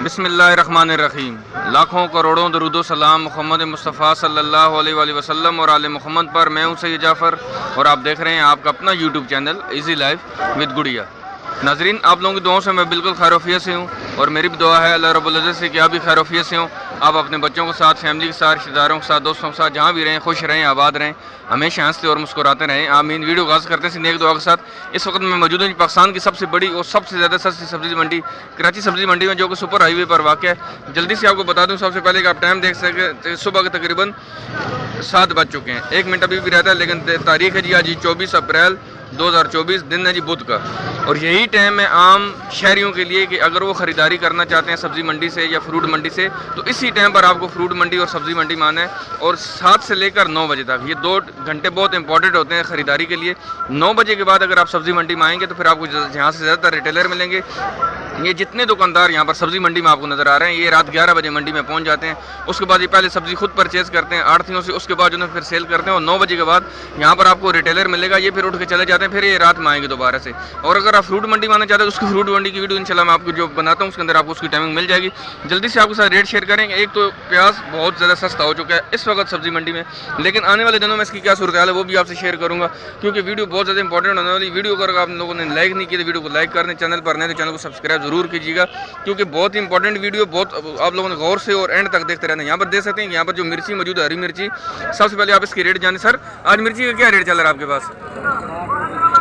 बिस्मिल्लाहिर्रहमानिर्रहीम। लाखों करोड़ों दरूदो सलाम मोहम्मद मुस्तफ़ा सल्लल्लाहु अलैहि वसल्लम और आले मोहम्मद पर। मैं हूं सैयद जाफ़र और आप देख रहे हैं आपका अपना YouTube channel easy life with गुड़िया। नाजरीन, आप लोगों की दुआओं से मैं बिल्कुल खैरियत से हूँ और मेरी भी दुआ है अल्लाह रब्बुल इज़्ज़त से कि आप भी खैरियत से हों। आप अपने बच्चों के साथ, फैमिली के साथ, रिश्तेदारों के साथ, दोस्तों के साथ जहाँ भी रहें खुश रहें, आबाद रहें, हमेशा हंसते और मुस्कुराते रहें। आमीन। वीडियो आगाज़ करते हैं नेक दुआ के साथ। इस वक्त मैं मौजूद हूँ पाकिस्तान की सबसे बड़ी और सबसे ज़्यादा सस्ती सब्ज़ी मंडी कराची सब्ज़ी मंडी में, जो कि सुपर हाईवे पर वाक़ है। जल्दी से आपको बता दूँ सबसे पहले कि आप टाइम देख सकें, सुबह के तकरीबन 7 बज चुके हैं। 1 मिनट अभी भी रहता है, लेकिन तारीख है जी आज 24 अप्रैल 2024, दिन है जी बुध का। और यही टाइम है आम शहरियों के लिए कि अगर वो ख़रीदारी करना चाहते हैं सब्ज़ी मंडी से या फ्रूट मंडी से, तो इसी टाइम पर आपको फ्रूट मंडी और सब्ज़ी मंडी में आना है। और 7 से लेकर 9 बजे तक ये 2 घंटे बहुत इंपॉर्टेंट होते हैं ख़रीदारी के लिए। 9 बजे के बाद अगर आप सब्ज़ी मंडी में आएंगे तो फिर आपको यहाँ से ज़्यादातर रिटेलर मिलेंगे। ये जितने दुकानदार यहाँ पर सब्ज़ी मंडी में आपको नज़र आ रहे हैं, ये रात 11 बजे मंडी में पहुँच जाते हैं। उसके बाद ये पहले सब्ज़ी खुद परचेज़ करते हैं आड़तियों से, उसके बाद उन्हें फिर सेल करते हैं। और 9 बजे के बाद यहाँ पर आपको रिटेलर मिलेगा, ये फिर उठ के चले जाते हैं, फिर ये रात में आएंगे दोबारा से। और अगर आप फ्रूट मंडी में आना चाहते हैं तो उसकी फ्रूट मंडी की वीडियो इंशाल्लाह मैं आपको जो बनाता हूँ उसके अंदर आपको उसकी टाइमिंग मिल जाएगी। जल्दी से आपके साथ रेट शेयर करेंगे। एक तो प्याज बहुत ज़्यादा सस्ता हो चुका है इस वक्त सब्ज़ी मंडी में, लेकिन आने वाले दिनों में इसकी क्या सूरत हाल है वो भी आपसे शेयर करूँगा, क्योंकि वीडियो बहुत ज़्यादा इंपॉर्टेंट होने वाली। वीडियो अगर आप लोगों ने लाइक नहीं किया तो वीडियो को लाइक कर दें, चैनल पर नहीं तो चैनल को सब्सक्राइब जरूर कीजिएगा, क्योंकि बहुत ही इंपॉर्टेंट वीडियो, बहुत आप लोगों ने गौर से और एंड तक देखते रहना। यहाँ पर देख सकते हैं यहाँ पर जो मिर्ची मौजूद है, हरी मिर्ची। सबसे पहले आप इसकी रेट जाने। सर, आज मिर्ची का क्या रेट चल रहा है आपके पास?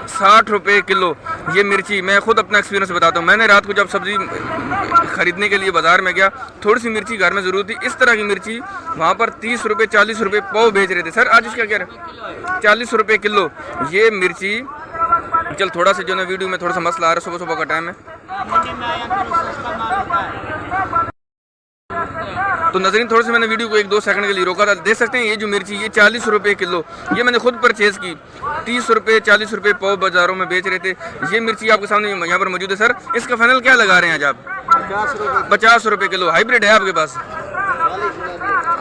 60 रुपये किलो ये मिर्ची। मैं खुद अपना एक्सपीरियंस बताता हूँ। मैंने रात को जब सब्ज़ी ख़रीदने के लिए बाज़ार में गया, थोड़ी सी मिर्ची घर में ज़रूरत थी। इस तरह की मिर्ची वहाँ पर 30 रुपये 40 रुपये पाव बेच रहे थे। सर आज इसका क्या है? 40 रुपये किलो ये मिर्ची। चल थोड़ा सा जो ना वीडियो में थोड़ा सा मसला आ रहा है, सुबह सुबह का टाइम है तो नजरीन थोड़ी सी मैंने वीडियो को 1-2 सेकंड के लिए रोका था। देख सकते हैं ये जो मिर्ची ये 40 रुपये किलो, ये मैंने खुद परचेज़ की। 30 रुपये 40 रुपये पाव बाज़ारों में बेच रहे थे। ये मिर्ची आपके सामने यहाँ पर मौजूद है। सर इसका फाइनल क्या लगा रहे हैं आज आप? 50 रुपये किलो। हाइब्रिड है आपके पास?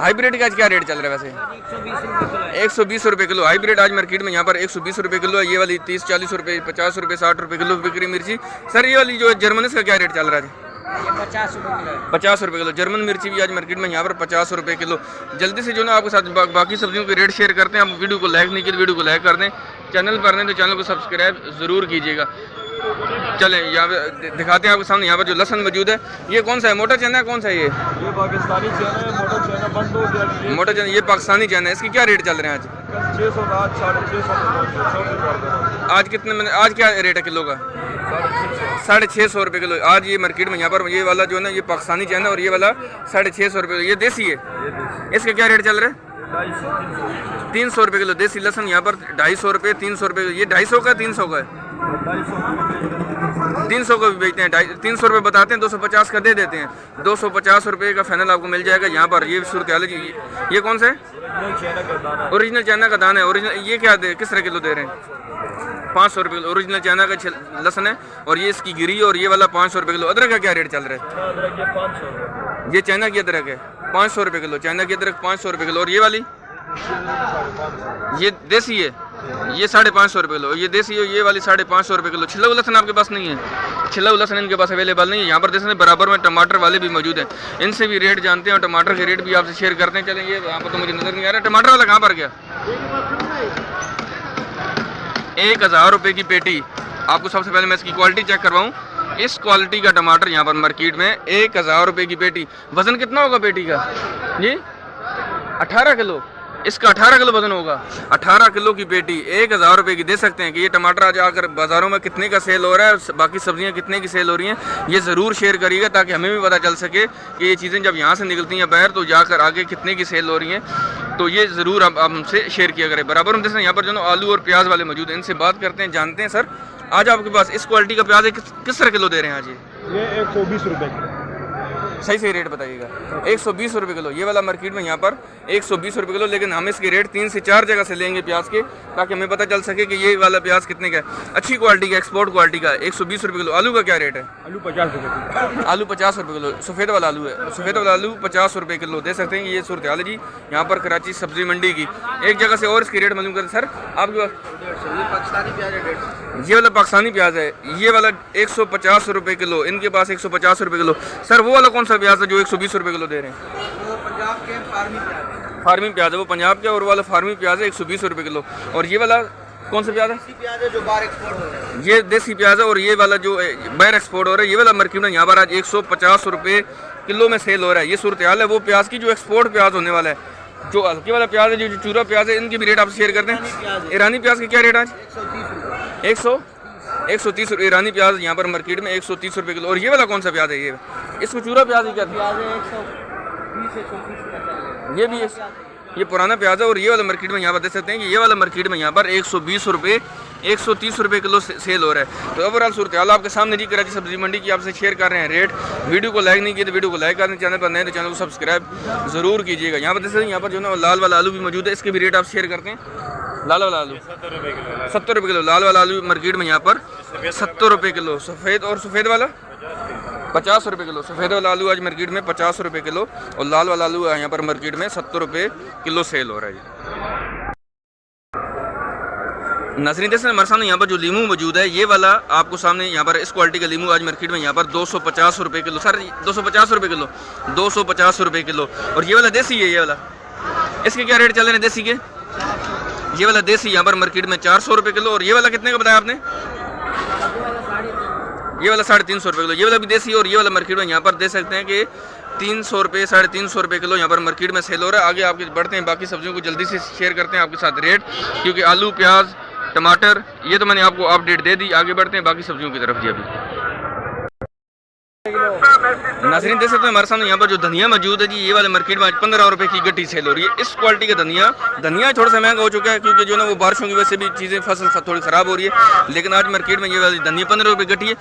हाइब्रिड का आज क्या रेट चल रहा है वैसे? 120 रुपये किलो हाइब्रिड आज मार्केट में यहाँ पर 120 रुपये किलो है। ये वाली 30-40 रुपये, 50 रुपये, 60 रुपये किलो बिक रही मिर्ची। सर ये वाली जो है जर्मन, इसका क्या रेट चल रहा है? 50 रुपये किलो। जर्मन मिर्ची भी आज मार्केट में यहाँ पर 50 रुपये किलो। जल्दी से जो ना आपके साथ बाकी सब्जियों के रेट शेयर करते हैं। आप वीडियो को लाइक नहीं किया तो वीडियो को लाइक कर दें, चैनल पर नहीं तो चैनल को सब्सक्राइब ज़रूर कीजिएगा। चलें यहाँ पे दिखाते हैं आपके सामने। यहाँ पर जो लहसन मौजूद है, ये कौन सा है? मोटा चना है? कौन सा है ये? पाकिस्तानी चना है। मोटा चना बंद हो गया। मोटा चना ये पाकिस्तानी चना है। इसकी क्या रेट चल रहे हैं आज? 600 का, 650। आज कितने में? आज क्या रेट है किलो का? 650 रुपये किलो आज ये मार्केट में यहाँ पर। ये वाला जो है ना ये पाकिस्तानी चना और ये वाला 650 रुपये। ये देसी है, इसका क्या रेट चल रहा है? 300 रुपये किलो। देसी लहसन यहाँ पर 250 रुपये, 300 रुपये। ये 250 का 300 का है? 300 का भी बेचते हैं। 300 रुपये बताते हैं, 250 का दे देते हैं। 250 रुपये का फाइनल आपको मिल जाएगा यहाँ पर। ये सूरत हाल है जी। ये कौन सा है? ओरिजिनल चाइना का दाना है। ओरिजिनल ये क्या दे, किस तरह किलो दे रहे हैं? 500 रुपये किलो ओरिजिनल चाइना का लहसन है। और ये इसकी गिरी और ये वाला 500 रुपये किलो। अदरक का क्या रेट चल रहा है? ये चाइना की अदरक है 500 रुपये किलो। चाइना की अदरक 500 रुपये किलो। और ये वाली ये देसी है, ये 550 रुपये किलो। ये देसी है, ये वाली 550 रुपये किलो। छिला हुआ लहसन आपके पास नहीं है? छिला हुआ लहसन इनके पास अवेलेबल नहीं है। यहाँ पर देखें बराबर में टमाटर वाले भी मौजूद हैं, इनसे भी रेट जानते हैं और टमाटर के रेट भी आपसे शेयर करते हैं। चलें ये यहाँ पर तो मुझे नजर नहीं आ रहा। टमाटर वाला कहाँ पर गया? 1000 रुपये की पेटी। आपको सबसे पहले मैं इसकी क्वालिटी चेक करवाऊँ। इस क्वालिटी का टमाटर यहाँ पर मार्केट में 1000 रुपये की पेटी। वजन कितना होगा पेटी का जी? 18 किलो। इसका 18 किलो वजन होगा। 18 किलो की पेटी 1000 रुपये की। दे सकते हैं कि ये टमाटर आज आकर बाज़ारों में कितने का सेल हो रहा है, बाकी सब्जियां कितने की सेल हो रही हैं, ये ज़रूर शेयर करिएगा ताकि हमें भी पता चल सके कि ये चीज़ें जब यहाँ से निकलती हैं बाहर तो जाकर आगे कितने की सेल हो रही हैं। तो ये ज़रूर आप हमसे शेयर किया करें। बराबर हम जैसे यहाँ पर जो आलू और प्याज वाले मौजूद हैं, इनसे बात करते हैं, जानते हैं। सर आज आपके पास इस क्वालिटी का प्याज किस तरह किलो दे रहे हैं आज? ये 120 रुपये किलो। सही रेट बताइएगा। 120 रुपये किलो ये वाला मार्केट में यहाँ पर 120 रुपये किलो। लेकिन हम इसके रेट 3 से 4 जगह से लेंगे प्याज के, ताकि हमें पता चल सके कि ये वाला प्याज कितने का है। अच्छी क्वालिटी का, एक्सपोर्ट क्वालिटी का 120 रुपये किलो। आलू का क्या रेट है? आलू 50 रुपये। आलू 50 रुपये किलो। सफ़ेद वाला आलू है, सफ़ेद वाला आलू 50 रुपये किलो। दे सकते हैं ये सूरत हाल है जी यहाँ पर कराची सब्ज़ी मंडी की। एक जगह से और इसकी रेट मालूम करें। सर आपके पास ये वाला पाकिस्तानी प्याज है, ये वाला 150 रुपये किलो, इनके पास 150 रुपये किलो। सर वो वाला कौन सा सा प्याज है जो 120 रुपये किलो दे रहे हैं? वो पंजाब के फार्मिंग प्याज है, वो पंजाब के, और वाला फार्मिंग प्याज है 120 रुपये किलो। और ये वाला कौन सा प्याज है? प्याज है जो बाहर एक्सपोर्ट हो रहा है। ये देसी प्याज है, और ये वाला जो बाहर एक्सपोर्ट हो रहा है, ये वाला मार्केट में यहाँ पर आज 150 रुपये किलो में सेल हो रहा है। ये सूरत हाल है वो प्याज की जो एक्सपोर्ट प्याज होने वाला है। जो हल्के वाला प्याज है, जो चूरा प्याज है, इनकी भी रेट आप शेयर करते हैं। ईरानी प्याज की क्या रेट आज? 130 रुपये ईरानी प्याज यहाँ पर मार्केट में 130 रुपये किलो। और ये वाला कौन सा प्याज है? ये इसको चूरा प्याज ही कहते हैं। ये भी ये पुराना प्याज है, और ये वाला मार्केट में यहाँ पर देख सकते हैं कि ये वाला मार्केट में यहाँ पर 120 रुपये 130 रुपये किलो सेल हो रहा है। तो ओवरऑल सूरत हाल आपके सामने जी कराची सब्जी मंडी की आपसे शेयर कर रहे हैं रेट। वीडियो को लाइक नहीं किया तो वीडियो को लाइक कर दें, चैनल पर नए तो चैनल को सब्सक्राइब जरूर कीजिएगा। यहाँ पर देख सकते हैं, यहाँ पर जो है लाल वाला आलू भी मौजूद है, इसके भी रेट आप शेयर करते हैं। लाल वाला आलू 70 रुपये किलो, लाल वाला आलू मार्केट में यहाँ पर 70 रुपये किलो। सफ़ेद वाला 50 रुपये किलो। सफ़ेद वाला आलू आज मार्केट में 50 रुपये किलो, और लाल वाला आलू यहाँ पर मार्केट में 70 रुपये किलो सेल हो रहा है। नाज़रीन जैसे हमारे सामने यहाँ पर जो लीमू मौजूद है, ये वाला आपको सामने यहाँ पर इस क्वालिटी का लीमू आज मार्केट में यहाँ पर 250 रुपये किलो। सर 250 रुपये किलो, 250 रुपये किलो। और ये वाला देसी है, ये वाला इसके क्या रेट चल रहे हैं देसी के? ये वाला देसी यहाँ पर मार्केट में 400 रुपये किलो। और ये वाला कितने का बताया आपने? ये वाला 350 रुपये किलो। ये वाला भी देसी, और ये वाला मार्केट में यहाँ पर दे सकते हैं कि 300 रुपये 350 रुपये किलो यहाँ पर मार्केट में सेल हो रहा है। आगे आपके बढ़ते हैं, बाकी सब्जियों को जल्दी से शेयर करते हैं आपके साथ रेट, क्योंकि आलू प्याज टमाटर ये तो मैंने आपको अपडेट दे दी। आगे बढ़ते हैं बाकी सब्जियों की तरफ जी। अभी नाज़रीन देख सकते हैं हमारे सामने यहाँ पर जो धनिया मौजूद है जी, ये वाले मार्केट में आज 15 रुपये की गट्टी सेल हो रही है। इस क्वालिटी का धनिया थोड़ा सा महंगा हो चुका है, क्योंकि जो ना वो बारिशों की वजह से भी चीज़ें फसल थोड़ी ख़राब हो रही है। लेकिन आज मार्केट में ये वाली धनिया 15 रुपये गट्टी है।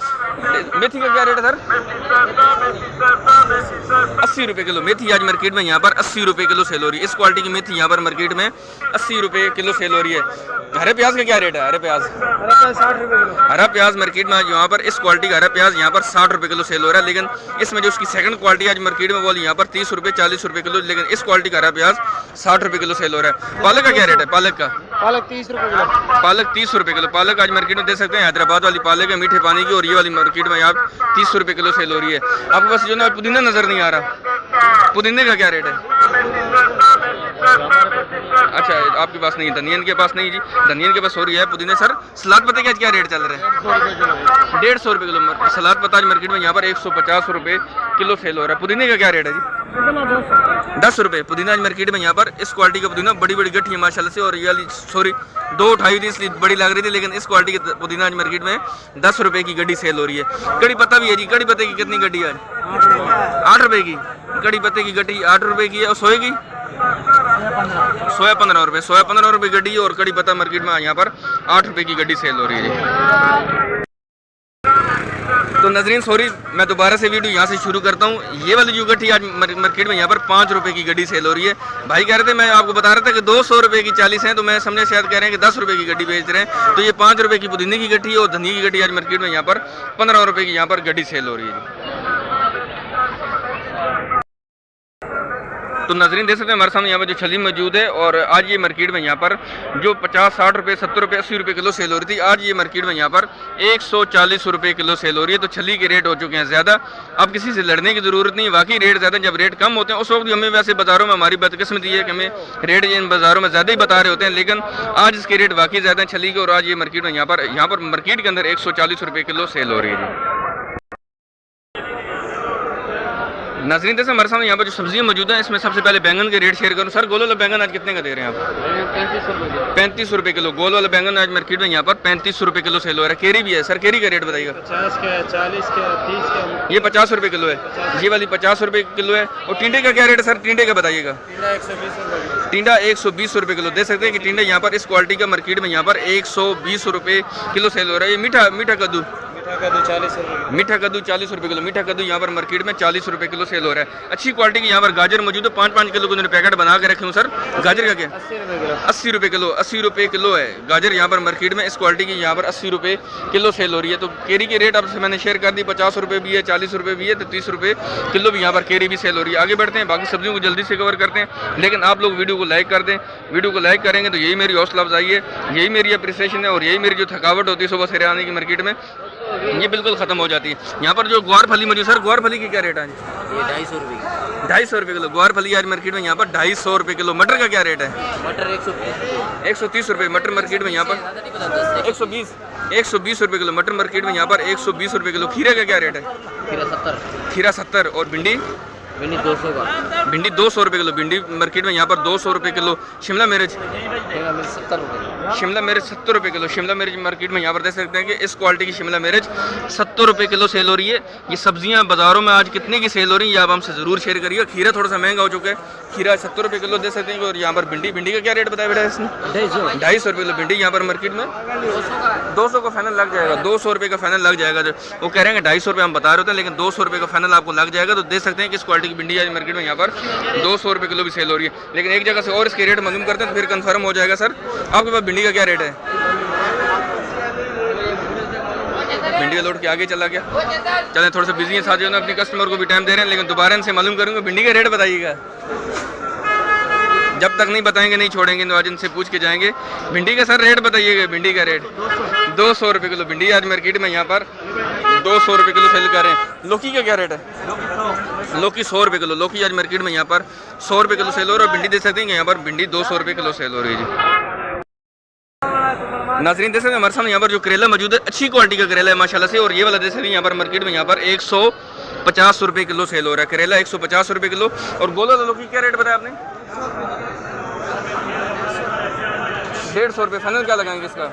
मेथी का क्या रेट है सर? 80 रुपये किलो। मेथी आज मार्केट में यहाँ पर 80 रुपये किलो सेल हो रही है। इस क्वालिटी की मेथी यहाँ पर मार्केट में 80 रुपये किलो सेल हो रही है। हरे प्याज का क्या रेट है? हरे प्याज 60 रुपये किलो। हरा प्याज मार्केट में आज यहाँ पर इस क्वालिटी का हरा प्याज यहाँ पर 60 रुपये किलो सेल हो रहा है। लेकिन इसमें जो उसकी सेकंड क्वालिटी आज मार्केट में वो यहाँ पर 30 रुपये 40 रुपये किलो। लेकिन इस क्वालिटी का हरा प्याज 60 रुपये किलो सेल हो रहा है। पालक का क्या रेट है? पालक 30 रुपये किलो। पालक 30 रुपये किलो। पालक आज मार्केट में दे सकते हैं हैदराबाद वाली पालक है, मीठे पानी की, और ये वाली मार्केट में आप 30 रुपये किलो सेल हो रही है। आपके पास जो ना पुदीना नज़र नहीं आ रहा, पुदीने का क्या रेट है? अच्छा आपके पास नहीं है, धनियन के पास नहीं जी, धनियन के पास हो रही है। पुदीने सर सलाद पत्ते का क्या रेट चल रहे हैं? 150 रुपये किलो। सलाद पत्ता आज मार्केट में यहाँ पर 150 रुपये किलो सेल हो रहा है। पुदीने का क्या रेट है जी? 10 रुपये। पुदीना आज मार्केट में यहाँ पर इस क्वालिटी का पुदीना बड़ी बड़ी गट्ठी है माशाल्लाह से, और ये वाली सॉरी 2 उठाई थी इसलिए बड़ी लग रही थी, लेकिन इस क्वालिटी की पुदीना आज मार्केट में 10 रुपये की गड्डी सेल हो रही है। कड़ी पत्ता भी है जी, कड़ी पत्ते की कितनी गड्डी है आज? 8 रुपये की। कड़ी पत्ते की गड्डी 8 रुपये की है। और सोए की सोया 15 रुपये। सोया 15 रुपये गड्डी, और कड़ी पत्ता मार्केट में यहाँ पर 8 रुपये की गड्डी सेल हो रही है। तो नाज़रीन सॉरी मैं दोबारा से वीडियो यहाँ से शुरू करता हूँ। ये वाली जो गट्ठी आज मार्केट में यहाँ पर 5 रुपये की गड्डी सेल हो रही है। भाई कह रहे थे, मैं आपको बता रहा था कि 200 रुपये की 40 है, तो मैं समझे शायद कह रहे हैं कि 10 रुपये की गड्डी बेच रहे हैं। तो ये 5 रुपये की पुदीने की गट्ठी और धनिया की गड्ठी आज मार्केट में यहाँ पर 15 रुपये की यहाँ पर गड्डी सेल हो रही है। तो नाज़रीन देख सकते हैं हमारे सामने यहाँ पर जो छली मौजूद है, और आज ये मार्केट में यहाँ पर जो 50 60 रुपये 70 रुपये 80 रुपये किलो सेल हो रही थी, आज ये मार्केट में यहाँ पर 140 रुपये किलो सेल हो रही है। तो छली के रेट हो चुके हैं ज़्यादा। अब किसी से लड़ने की ज़रूरत नहीं, वाकई रेट ज़्यादा। जब रेट कम होते हैं उस वक्त हमें वैसे बाज़ारों में हमारी बदकिस्मती है कि हमें रेट इन बाज़ारों में ज़्यादा ही बता रहे होते हैं, लेकिन आज इसके रेट वाकई ज़्यादा हैं छली के। और आज ये मार्केट में यहाँ पर मार्केट के अंदर 140 रुपये किलो सेल हो रही है। नाज़रीन जैसे हमारे सामने यहाँ पर जो सब्जियाँ मौजूद हैं, इसमें सबसे पहले बैंगन के रेट शेयर करूँ। सर गोल वाला बैंगन आज कितने का दे रहे हैं आप? 35 रुपये किलो। गोल वाला बैंगन आज मार्केट में यहाँ पर 35 रुपये किलो सेल हो रहा है। केरी भी है सर, केरी का रेट बताइएगा। 50 का, 40 का, 30 का। ये 50 रुपये किलो है, ये वाली 50 रुपये किलो है। और टिंडे का क्या रेट है सर? टिंडे का बताइएगा। टिंडा 120 रुपये किलो। दे सकते हैं कि टिंडा यहाँ पर इस क्वालिटी का मार्केट में यहाँ पर 120 रुपये किलो सेल हो रहा है। ये मीठा कद्दू 40 रुपये। मीठा कद्दू 40 रुपये किलो। मीठा कद्दू यहाँ पर मार्केट में 40 रुपये किलो सेल हो रहा है। अच्छी क्वालिटी की यहाँ पर गाजर मौजूद है। 5-5 किलो के पैकेट बना के रखे हूँ सर। गाजर का क्या? 80 रुपये किलो। 80 रुपये किलो है गाजर यहाँ पर मार्केट में। इस क्वालिटी की यहाँ पर 80 रुपये किलो सेल हो रही है। तो केरी के रेट आपसे मैंने शेयर कर दी। 50 रुपये भी है, 40 रुपये भी है, तो 30 रुपये किलो भी यहाँ पर केरी भी सेल हो रही है। आगे बढ़ते हैं, बाकी सब्जियों को जल्दी से कवर करते हैं, लेकिन आप लोग वीडियो को लाइक कर दें। वीडियो को लाइक करेंगे तो यही मेरी हौसला अफजाई है, यही मेरी अप्रिसिएशन है, और यही मेरी जो थकावट होती है सुबह से आने की मार्केट में, ये बिल्कुल ख़त्म हो जाती है। यहाँ पर जो ग्वार फली मौजूद, सर ग्वार फली की क्या रेट है? ये 250 रुपये की। 250 रुपये किलो ग्वार फली आज मार्केट में यहाँ पर 250 रुपये किलो। मटर का क्या रेट है? मटर 130 130 रुपये मटर मार्केट में यहाँ पर 120 रुपये किलो मटर मार्केट में यहाँ पर 120 रुपये किलो। खीरे का क्या रेट है? खीरा 70 और भिंडी 200 का। भिंडी 200 रुपये किलो। भिंडी मार्केट में यहाँ पर 200 रुपये किलो। शिमला मिर्च 70 रुपये। शिमला मिर्च 70 रुपये किलो। शिमला मिर्च मार्केट में यहाँ पर देख सकते हैं कि इस क्वालिटी की शिमला मिर्च 70 रुपये किलो सेल हो रही है। ये सब्जियाँ बाज़ारों में आज कितने की सेल हो रही है, ये आप हमसे ज़रूर शेयर करिए। खीरा थोड़ा सा महंगा हो चुका है, खीरा 70 रुपये किलो दे सकते हैं। और यहाँ पर भिंडी का क्या रेट बताया बेटा इसने? 250 रुपये किलो भिंडी यहाँ पर मार्केट में 200 का फाइनल लग जाएगा। 200 रुपये का फाइनल लग जाएगा। जो वो कह रहे हैं 250 रुपये हम बता रहे होते हैं, लेकिन 200 रुपये का फाइनल आपको लग जाएगा। तो देख सकते हैं कि इस क्वालिटी की भिंडी आज मार्केट में यहाँ पर 200 रुपये किलो भी सेल हो रही है। लेकिन एक जगह से और इसके रेट मालूम करते हैं तो फिर कंफर्म हो जाएगा। सर आपके पास भिंडी का क्या रेट है? भिंडी का लोड के आगे चला गया। चलें, थोड़ा सा बिजी है साथियों ने, अपने कस्टमर को भी टाइम दे रहे हैं, लेकिन दोबारा इनसे मालूम करूँगा भिंडी का रेट बताइएगा। जब तक नहीं बताएंगे नहीं छोड़ेंगे, तो आज इनसे पूछ के जाएंगे। भिंडी का सर रेट बताइएगा। भिंडी का रेट 200 रुपये किलो भिंडी आज मार्केट में यहाँ पर 200 रुपये किलो सेल कर रहे हैं। लौकी का क्या रेट है? लौकी 100 रुपये किलो। लौकी आज मार्केट में यहाँ पर 100 रुपये किलो सेल हो रहा है। भिंडी दे सकते हैं यहाँ पर भिंडी 200 रुपये किलो सेल हो रही है जी। नाज़रीन देख सकते हैं हमारे सामने यहाँ पर जो करेला मौजूद है, अच्छी क्वालिटी का करेला है माशाल्लाह से। और ये वाला देख सकते हैं यहाँ पर मार्केट में यहाँ पर 150 रुपये किलो सेल हो रहा है। करेला 150 रुपये किलो। और गोला लौकी क्या रेट बताया आपने? 150 रुपये। फाइनल क्या लगाएंगे इसका?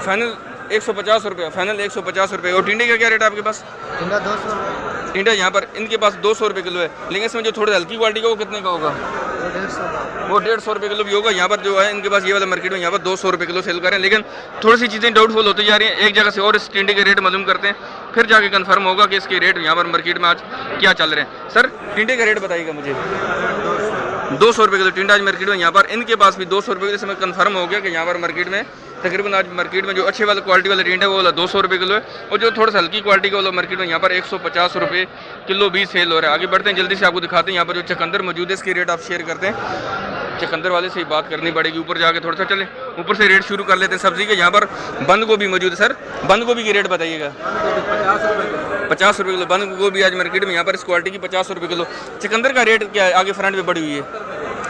फाइनल 150 रुपये। फाइनल 150 रुपये। और टिंडे का क्या रेट है आपके पास? टिंडा 200 रुपये। टिंडा यहाँ पर इनके पास 200 रुपये किलो है। लेकिन इसमें जो थोड़ी हल्की क्वालिटी का वो कितने का होगा? वो 150 रुपये किलो भी होगा। यहाँ पर जो है इनके पास ये वाला मार्केट में यहाँ पर 200 रुपये किलो सेल करें। लेकिन थोड़ी सी चीज़ें डाउटफुल होती जा रही हैं। एक जगह से और इस टिंडे के रेट मालूम करते हैं, फिर जाके कंफर्म होगा कि इसके रेट यहाँ पर मार्केट में आज क्या चल रहे हैं। सर टिंडे का रेट बताइएगा मुझे। 200 रुपये किलो टिंडा आज मार्केट में यहाँ पर इनके पास भी 200 रुपये किलो। इसमें कंफर्म हो गया कि यहाँ पर मार्केट में तकरीबन आज मार्केट में जो अच्छे वाले क्वालिटी वाला टिंडा है वो वाला 200 रुपये किलो है। और जो थोड़ा सा हल्की क्वालिटी का वाला मार्केट में यहाँ पर 150 रुपये किलो भी सेल हो रहा है। आगे बढ़ते हैं, जल्दी से आपको दिखाते हैं यहाँ पर जो चकंदर मौजूद है इसकी रेट आप शेयर करते हैं। चकंदर वाले से ही बात करनी पड़ेगी। ऊपर जाके थोड़ा सा चले, ऊपर से रेट शुरू कर लेते हैं सब्जी के। यहाँ पर बंद गोभी मौजूद है। सर बंद गोभी की रेट बताइएगा। 50 रुपये किलो बंद गोभी आज मार्केट में यहाँ पर इस क्वालिटी की 50 रुपये किलो। चकंदर का रेट क्या है? आगे फ्रंट में बढ़ी हुई है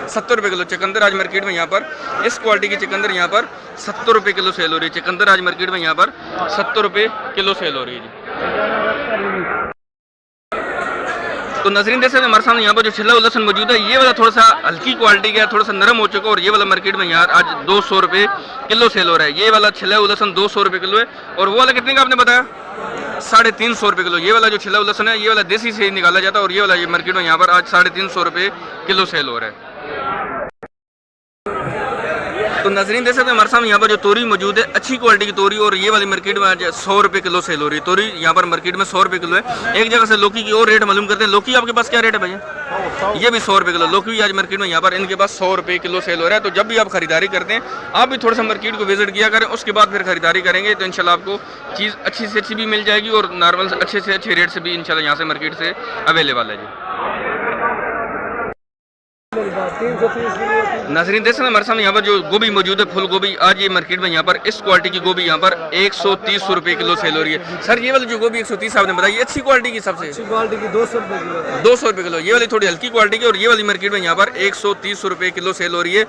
70 रुपये किलो। चकंदर आज मार्केट में यहाँ पर इस क्वालिटी की चकंदर यहाँ पर 70 रुपये किलो सेल हो रही है। चकंदर आज मार्केट में यहाँ पर 70 रुपये किलो सेल हो रही है जी। तो नजरीन देख सकते हैं हमारे सामने यहाँ पर जो छिला हुआ लहसुन मौजूद है, ये वाला थोड़ा सा हल्की क्वालिटी का, थोड़ा सा नरम हो चुका है। और ये वाला मार्केट में यहाँ आज 200 रुपये किलो सेल हो रहा है। ये वाला छिला हुआ लहसुन 200 रुपये किलो है। और वो वाला कितने का आपने बताया? 350 रुपये किलो। ये वाला जो छिला हुआ लहसुन है ये वाला देसी से निकाला जाता है। और ये वाला ये मार्केट में यहाँ पर आज 350 रुपये किलो सेल हो रहा है। तो नजरीन देख सकते हैं हमारे सामने यहाँ पर जो तोरी मौजूद है, अच्छी क्वालिटी की तोरी। और ये वाली मार्केट में आज 100 रुपये किलो सेल हो रही है। तोरी यहाँ पर मार्केट में 100 रुपये किलो है। एक जगह से लौकी की और रेट मालूम करते हैं। लौकी आपके पास क्या रेट है भैया? ये भी 100 रुपये किलो। लौकी आज मार्केट में यहाँ पर इनके पास 100 रुपये किलो सेल हो रहा है। तो जब भी आप खरीदारी करते हैं आप भी थोड़ा सा मार्केट को विजिट किया करें, उसके बाद फिर खरीदारी करेंगे तो इंशाल्लाह आपको चीज़ अच्छी से अच्छी भी मिल जाएगी और नॉर्मल अच्छे से अच्छे रेट से भी इंशाल्लाह यहाँ से मार्केट से अवेलेबल है जी। नाज़रीन देख सकते हैं हमारे सामने यहाँ पर जो गोभी मौजूद है, फुल गोभी, आज ये मार्केट में यहाँ पर इस क्वालिटी की गोभी यहाँ पर 130 रुपये किलो सेल हो रही है। सर ये वाली जो गोभी 130 आपने बताई, ये अच्छी क्वालिटी की, सबसे अच्छी क्वालिटी की 200 रुपये किलो। 200 रुपये किलो। ये वाली थोड़ी हल्की क्वालिटी की और ये वाली मार्केट में यहाँ पर 130 रुपये किलो सेल हो रही है।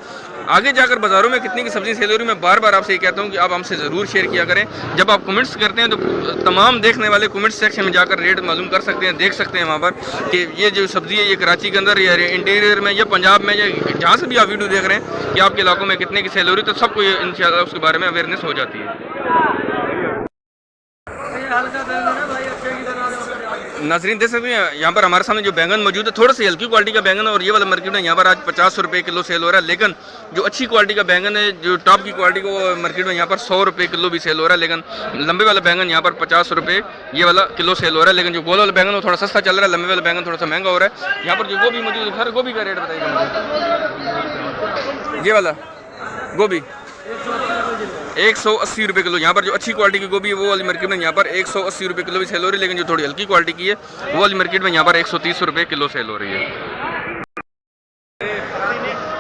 आगे जाकर बाजारों में कितनी की सब्जी सेल हो रही है, मैं बार बार आपसे ये कहता हूँ कि आप हमसे ज़रूर शेयर किया करें। जब आप कमेंट्स करते हैं तो तमाम देखने वाले कमेंट सेक्शन में जाकर रेट मालूम कर सकते हैं, देख सकते हैं वहाँ पर कि ये जो सब्ज़ी है ये कराची के अंदर या इंटीरियर में या पंजाब में या जहाँ से भी आप वीडियो देख रहे हैं कि आपके इलाकों में कितने की सेल हो रही है, तो सबको ये इंशाल्लाह उसके बारे में अवेयरनेस हो जाती है। नाजरीन देख सकते हैं यहाँ पर हमारे सामने जो बैंगन मौजूद है, थोड़ा सी हल्की क्वालिटी का बैंगन है और ये वाला मार्केट में यहाँ पर आज 50 रुपये किलो सेल हो रहा है। लेकिन जो अच्छी क्वालिटी का बैंगन है, जो टॉप की क्वालिटी को मार्केट में यहाँ पर 100 रुपये किलो भी सेल हो रहा है। लेकिन लंबे वाला बैंगन यहाँ पर 50 रुपये ये वाला किलो सेल हो रहा है। लेकिन जो गोल वाला बैंगन वो थोड़ा सस्ता चल रहा है, लंबे वाला बैंगन थोड़ा सा महंगा हो रहा है। यहाँ पर जो गोभी मौजूद है, हर गोभी का रेट बताइएगा मुझे। ये वाला गोभी 180 रुपये किलो। यहाँ पर जो अच्छी क्वालिटी की गोभी है वो वाली मार्केट में यहाँ पर 180 रुपये किलो भी सेल हो रही है। लेकिन जो थोड़ी हल्की क्वालिटी की है वो वाली मार्केट में यहाँ पर 130 रुपये किलो सेल हो रही है।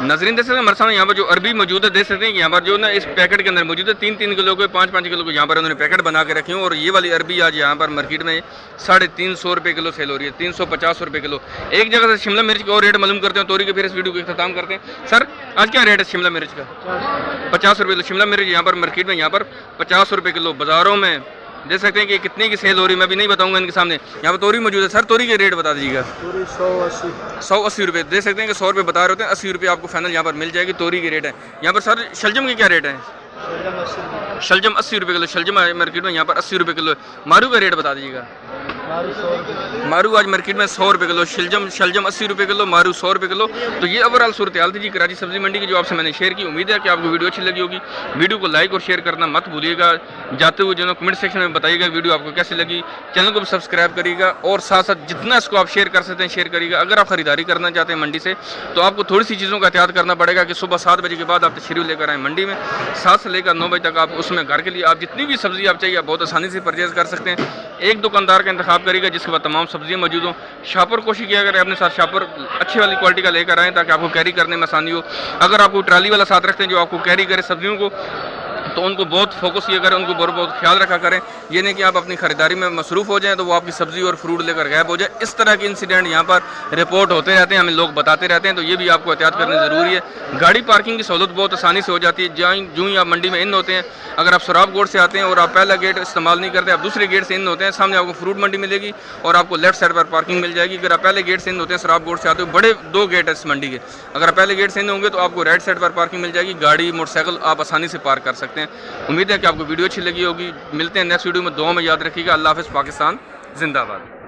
नाज़रीन देख सकते हैं हमारे सामने यहाँ पर जो अरबी मौजूद है, देख सकते हैं कि यहाँ पर जो ना इस पैकेट के अंदर मौजूद है 3-3 किलो के 5-5 किलो के यहाँ पर उन्होंने पैकेट बना के रखे हैं। और ये वाली अरबी आज यहाँ पर मार्केट में 350 रुपये किलो सेल हो रही है, 350 रुपये किलो। एक जगह से शिमला मिर्च का और रेट मालूम करते हैं तोरी के, फिर इस वीडियो को इख्तिताम करते हैं। सर आज क्या रेट है शिमला मिर्च का? 50 रुपये किलो शिमला मिर्च यहाँ पर मार्केट में यहाँ पर 50 रुपये किलो। बाज़ारों में देख सकते हैं कि कितने की सेल हो रही है, मैं भी नहीं बताऊंगा इनके सामने। यहाँ पर तोरी मौजूद है। सर तोरी के रेट बता दीजिएगा। 180 रुपये। देख सकते हैं कि 100 रुपये बता रहे होते हैं, 80 रुपये आपको फाइनल यहाँ पर मिल जाएगी तोरी के रेट है। यहाँ पर सर शलजम के क्या रेट है? शलजम 80 रुपये किलो। शलजम मार्केट में यहाँ पर 80 रुपये किलो है। मारू का रेट बता दीजिएगा। मारू आज मार्केट में 100 रुपये किलो। शलजम 80 रुपये किलो, मारू 100 रुपये किलो। तो ये ओवरऑल सूरत हाल थी जी कराची सब्जी मंडी की, जो आपसे मैंने शेयर की। उम्मीद है कि आपको वीडियो अच्छी लगी होगी। वीडियो को लाइक और शेयर करना मत भूलिएगा। जाते हुए जो ना कमेंट सेक्शन में बताइएगा वीडियो आपको कैसी लगी। चैनल को भी सब्सक्राइब करिएगा और साथ साथ जितना इसको आप शेयर कर सकते हैं शेयर करिएगा। अगर आप खरीदारी करना चाहते हैं मंडी से तो आपको थोड़ी सी चीज़ों का एहतियात करना पड़ेगा कि सुबह 7 बजे के बाद आप तशरीफ लेकर आएँ मंडी में। 7 से लेकर 9 बजे तक आप उसमें घर के लिए आप जितनी भी सब्जी आप चाहिए आप बहुत आसानी से परचेज़ कर सकते हैं। एक दुकानदार का इंतखाब करिएगा जिसके बाद तमाम सब्जियां मौजूद हों। शॉपर कोशिश किया करें अपने साथ शॉपर अच्छी वाली क्वालिटी का लेकर आएँ ताकि आपको कैरी करने में आसानी हो। अगर आपको ट्राली वाला साथ रखते हैं जो आपको कैरी करे सब्जियों को, तो उनको बहुत फोकस ये करें, उनको बहुत ख्याल रखा करें। ये नहीं कि आप अपनी खरीदारी में मसरूफ़ हो जाएं तो वो आपकी सब्ज़ी और फ्रूट लेकर गायब हो जाए। इस तरह के इंसिडेंट यहाँ पर रिपोर्ट होते रहते हैं, हमें लोग बताते रहते हैं। तो ये भी आपको एहतियात करनी ज़रूरी है। गाड़ी पार्किंग की सहूलत बहुत आसानी से हो जाती है। जूँ ही आप मंडी में इन होते हैं, अगर आप सराब गोड से आते हैं और आप पहला गेट इस्तेमाल नहीं करते, आप दूसरे गेट से इन होते हैं, सामने आपको फ्रूट मंडी मिलेगी और आपको लेफ्ट साइड पर पार्किंग मिल जाएगी। अगर आप पहले गेट से इन होते हैं, सराब गोड से आते हो, बड़े 2 गेट है इस मंडी के। अगर आप पहले गेट से इन होंगे तो आपको राइट साइड पर पार्किंग मिल जाएगी। गाड़ी मोटरसाइकिल आप आसानी से पार्क कर सकते हैं। उम्मीद है कि आपको वीडियो अच्छी लगी होगी। मिलते हैं नेक्स्ट वीडियो में। दुआ में याद रखिएगा। अल्लाह हाफ़िज़। पाकिस्तान जिंदाबाद।